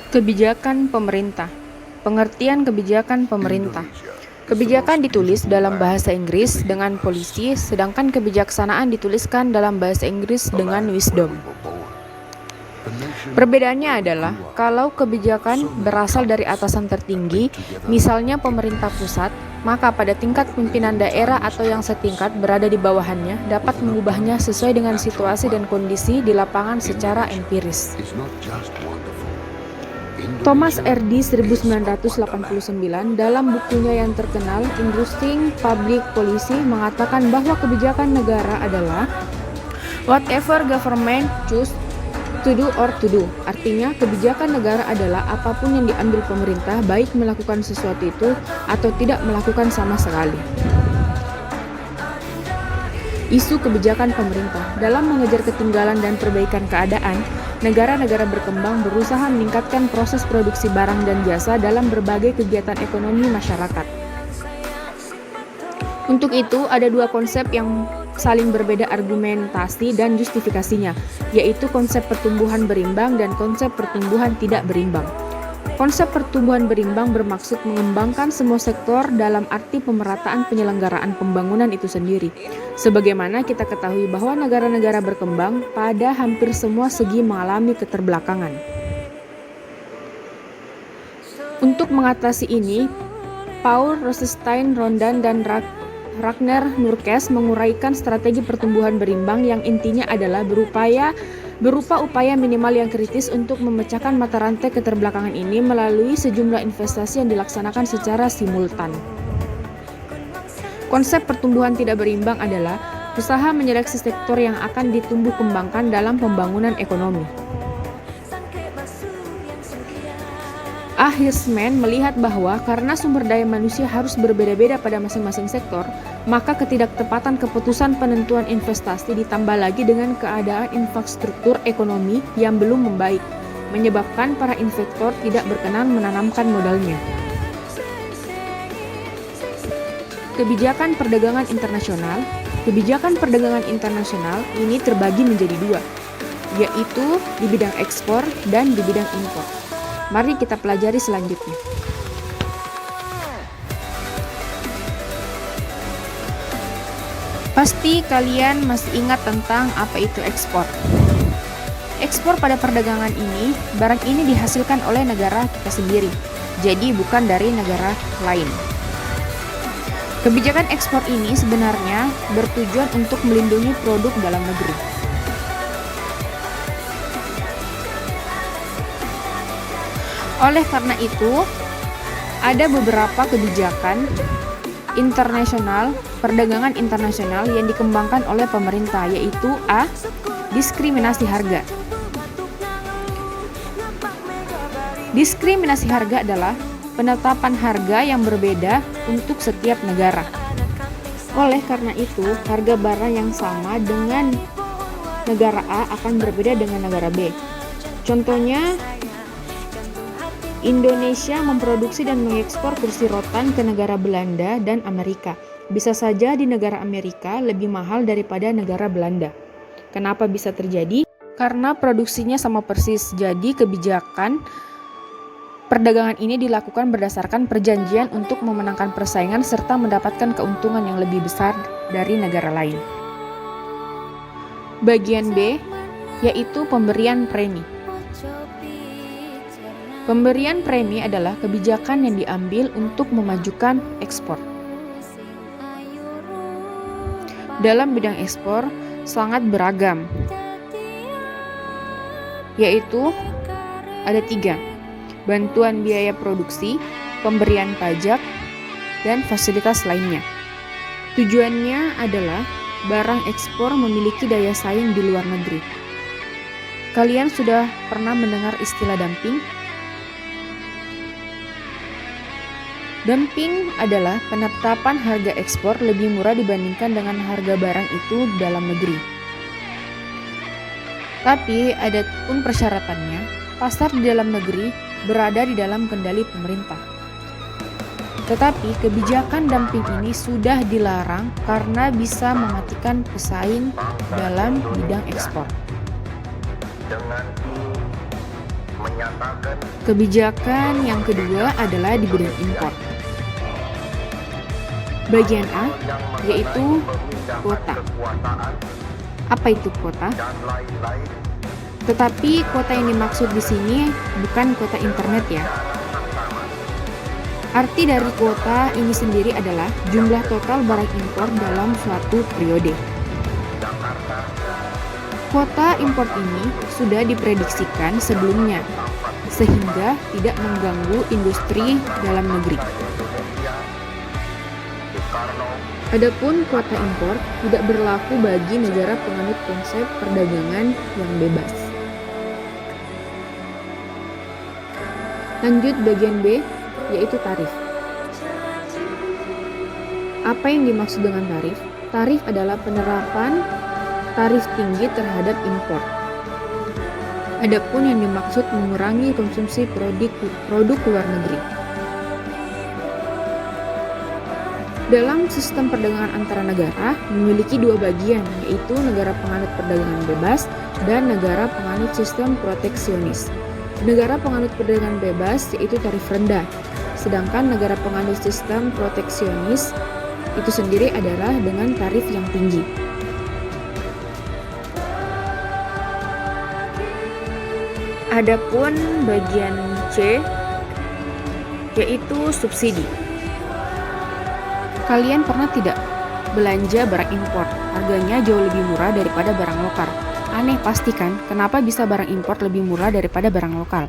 Kebijakan pemerintah. Pengertian kebijakan pemerintah. Kebijakan ditulis dalam bahasa Inggris dengan polisi, sedangkan kebijaksanaan dituliskan dalam bahasa Inggris dengan wisdom. Perbedaannya adalah, kalau kebijakan berasal dari atasan tertinggi, misalnya pemerintah pusat, maka pada tingkat pimpinan daerah atau yang setingkat berada di bawahannya dapat mengubahnya sesuai dengan situasi dan kondisi di lapangan secara empiris. Thomas Erdy 1989 dalam bukunya yang terkenal Interesting Public Policy mengatakan bahwa kebijakan negara adalah whatever government choose to do or to do. Artinya, kebijakan negara adalah apapun yang diambil pemerintah, baik melakukan sesuatu itu atau tidak melakukan sama sekali. Isu kebijakan pemerintah dalam mengejar ketinggalan dan perbaikan keadaan, negara-negara berkembang berusaha meningkatkan proses produksi barang dan jasa dalam berbagai kegiatan ekonomi masyarakat. Untuk itu, ada dua konsep yang saling berbeda argumentasi dan justifikasinya, yaitu konsep pertumbuhan berimbang dan konsep pertumbuhan tidak berimbang. Konsep pertumbuhan berimbang bermaksud mengembangkan semua sektor dalam arti pemerataan penyelenggaraan pembangunan itu sendiri. Sebagaimana kita ketahui bahwa negara-negara berkembang pada hampir semua segi mengalami keterbelakangan. Untuk mengatasi ini, Paul Rosenstein, Rondan, dan Ragnar Nurkes menguraikan strategi pertumbuhan berimbang yang intinya adalah berupa upaya minimal yang kritis untuk memecahkan mata rantai keterbelakangan ini melalui sejumlah investasi yang dilaksanakan secara simultan. Konsep pertumbuhan tidak berimbang adalah usaha menyeleksi sektor yang akan ditumbuh kembangkan dalam pembangunan ekonomi. A. Hirschman melihat bahwa karena sumber daya manusia harus berbeda-beda pada masing-masing sektor, maka ketidaktepatan keputusan penentuan investasi ditambah lagi dengan keadaan infrastruktur ekonomi yang belum membaik, menyebabkan para investor tidak berkenan menanamkan modalnya. Kebijakan perdagangan internasional. Kebijakan perdagangan internasional ini terbagi menjadi dua, yaitu di bidang ekspor dan di bidang impor. Mari kita pelajari selanjutnya. Pasti kalian masih ingat tentang apa itu ekspor. Ekspor pada perdagangan ini, barang ini dihasilkan oleh negara kita sendiri, jadi bukan dari negara lain. Kebijakan ekspor ini sebenarnya bertujuan untuk melindungi produk dalam negeri. Oleh karena itu, ada beberapa kebijakan internasional, perdagangan internasional yang dikembangkan oleh pemerintah, yaitu A. Diskriminasi harga. Diskriminasi harga adalah penetapan harga yang berbeda untuk setiap negara. Oleh karena itu, harga barang yang sama dengan negara A akan berbeda dengan negara B. Contohnya, Indonesia memproduksi dan mengekspor kursi rotan ke negara Belanda dan Amerika. Bisa saja di negara Amerika lebih mahal daripada negara Belanda. Kenapa bisa terjadi? Karena produksinya sama persis. Jadi kebijakan perdagangan ini dilakukan berdasarkan perjanjian untuk memenangkan persaingan serta mendapatkan keuntungan yang lebih besar dari negara lain. Bagian B, yaitu pemberian premi. Pemberian premi adalah kebijakan yang diambil untuk memajukan ekspor. Dalam bidang ekspor sangat beragam, yaitu ada 3, bantuan biaya produksi, pemberian pajak, dan fasilitas lainnya. Tujuannya adalah barang ekspor memiliki daya saing di luar negeri. Kalian sudah pernah mendengar istilah dumping? Dumping adalah penetapan harga ekspor lebih murah dibandingkan dengan harga barang itu dalam negeri. Tapi ada pun persyaratannya, pasar di dalam negeri berada di dalam kendali pemerintah. Tetapi kebijakan dumping ini sudah dilarang karena bisa mematikan pesaing dalam bidang ekspor. Kebijakan yang kedua adalah di bidang impor. Bagian A, yaitu kuota. Apa itu kuota? Tetapi kuota yang dimaksud di sini bukan kuota internet ya. Arti dari kuota ini sendiri adalah jumlah total barang impor dalam suatu periode. Kuota impor ini sudah diprediksikan sebelumnya, sehingga tidak mengganggu industri dalam negeri. Adapun kuota impor tidak berlaku bagi negara penganut konsep perdagangan yang bebas. Lanjut bagian B, yaitu tarif. Apa yang dimaksud dengan tarif? Tarif adalah penerapan tarif tinggi terhadap impor. Adapun yang dimaksud mengurangi konsumsi produk luar negeri. Dalam sistem perdagangan antara negara memiliki dua bagian, yaitu negara penganut perdagangan bebas dan negara penganut sistem proteksionis. Negara penganut perdagangan bebas yaitu tarif rendah, sedangkan negara penganut sistem proteksionis itu sendiri adalah dengan tarif yang tinggi. Adapun bagian C, yaitu subsidi. Kalian pernah tidak belanja barang impor? Harganya jauh lebih murah daripada barang lokal. Aneh pasti kan, kenapa bisa barang impor lebih murah daripada barang lokal?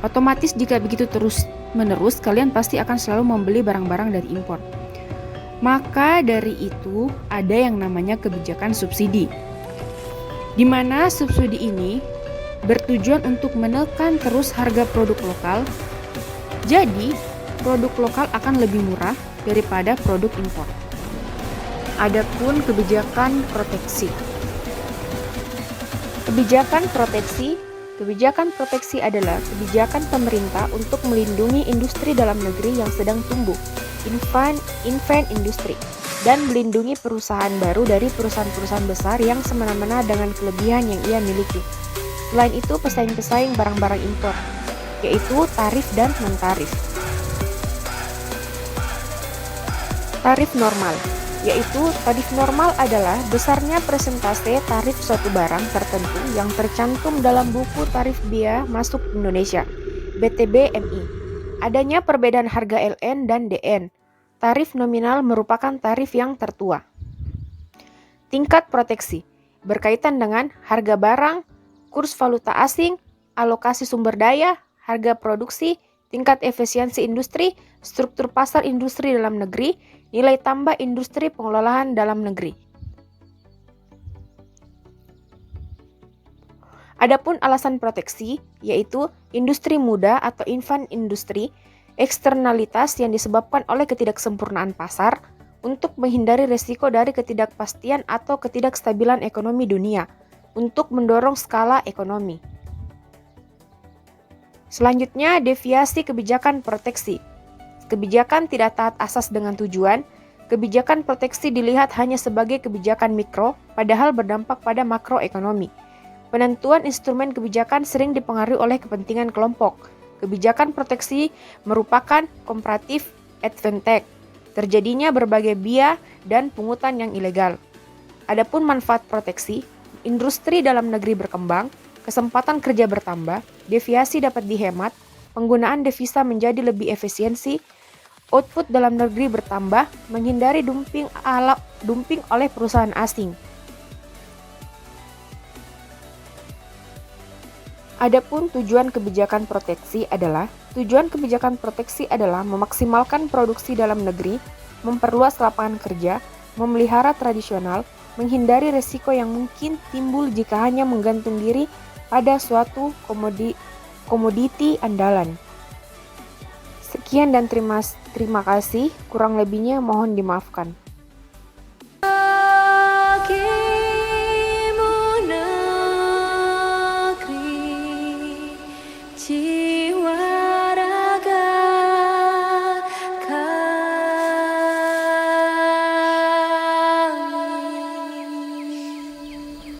Otomatis jika begitu terus-menerus, kalian pasti akan selalu membeli barang-barang dari impor. Maka dari itu, ada yang namanya kebijakan subsidi. Di mana subsidi ini bertujuan untuk menekan terus harga produk lokal. Jadi, produk lokal akan lebih murah daripada produk impor. Adapun kebijakan proteksi. Kebijakan proteksi adalah kebijakan pemerintah untuk melindungi industri dalam negeri yang sedang tumbuh, infant industri, dan melindungi perusahaan baru dari perusahaan-perusahaan besar yang semena-mena dengan kelebihan yang ia miliki. Selain itu, pesaing-pesaing barang-barang impor, yaitu tarif dan non-tarif. Tarif normal, yaitu tarif normal adalah besarnya persentase tarif suatu barang tertentu yang tercantum dalam buku tarif biaya masuk Indonesia, BTB MI. Adanya perbedaan harga LN dan DN. Tarif nominal merupakan tarif yang tertua. Tingkat proteksi berkaitan dengan harga barang, kurs valuta asing, alokasi sumber daya, harga produksi, tingkat efisiensi industri, struktur pasar industri dalam negeri, nilai tambah industri pengelolaan dalam negeri. Adapun alasan proteksi, yaitu industri muda atau infant industry, eksternalitas yang disebabkan oleh ketidaksempurnaan pasar untuk menghindari risiko dari ketidakpastian atau ketidakstabilan ekonomi dunia, untuk mendorong skala ekonomi. Selanjutnya, deviasi kebijakan proteksi. Kebijakan tidak taat asas dengan tujuan. Kebijakan proteksi dilihat hanya sebagai kebijakan mikro, padahal berdampak pada makroekonomi. Penentuan instrumen kebijakan sering dipengaruhi oleh kepentingan kelompok. Kebijakan proteksi merupakan comparative advantage, terjadinya berbagai biaya dan pungutan yang ilegal. Adapun manfaat proteksi, industri dalam negeri berkembang, kesempatan kerja bertambah, deviasi dapat dihemat, penggunaan devisa menjadi lebih efisiensi, output dalam negeri bertambah, menghindari dumping oleh perusahaan asing. Adapun tujuan kebijakan proteksi adalah memaksimalkan produksi dalam negeri, memperluas lapangan kerja, memelihara tradisional, menghindari risiko yang mungkin timbul jika hanya menggantung diri pada suatu komoditi andalan. Sekian dan terima kasih, kurang lebihnya mohon dimaafkan.